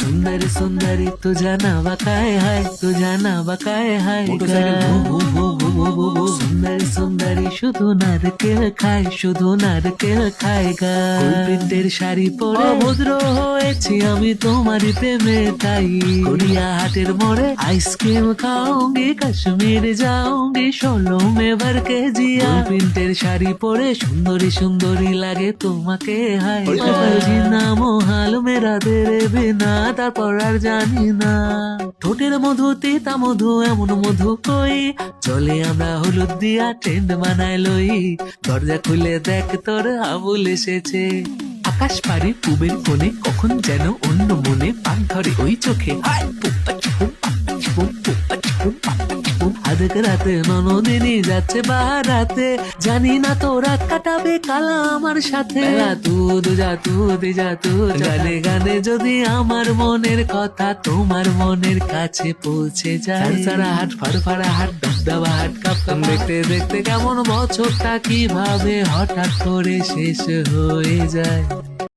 सुंदरी सुंदरी तुझा नावा काय हाय, तुझा नावा काय हाय সুন্দরী সুন্দরী শুধু নারকেল খায়, শুধু নারকেল খায় গা। প্রিন্টের শাড়ি পরে ভদ্র হয়েছি আমি তোমারই প্রেমে, তাই গড়িয়া হাটের মোড়ে আইসক্রিম খাওঙ্গি, কাশ্মীর যাওঙ্গি, 16 में भर के जिया। প্রিন্টের শাড়ি পরে সুন্দরী সুন্দরী লাগে তোমাকে হায় জিনা মোহাল মেরা তেরে বিনা, তারপর আর জানি না। ঠোঁটের মধু তিতা মধু এমন মধু কই, চলে আমরা হলুদ দিয়া ট্রেন্ড বানায় লই। দরজা খুলে দেখ তোর আবুল এসেছে, আকাশ পারে পুবের কোণে, কখন যেন অন্য মনে পাক ধরে ওই চোখে। আধেক রাতে ননদিনী যাচ্ছে বারাতে, জানি না তোরা কাটাবে কালা আমার সাথে। তুদ যা তুদ যা তুদ, গানে গানে যদি আমার মনের কথা তোমার মনের কাছে পৌঁছে যায়। সারা হাট ফাড়ফাড়া হাট দাবা হাট কাপ কাপ, দেখতে দেখতে কেমন বছরটা কিভাবে হঠাৎ করে শেষ হয়ে যায়।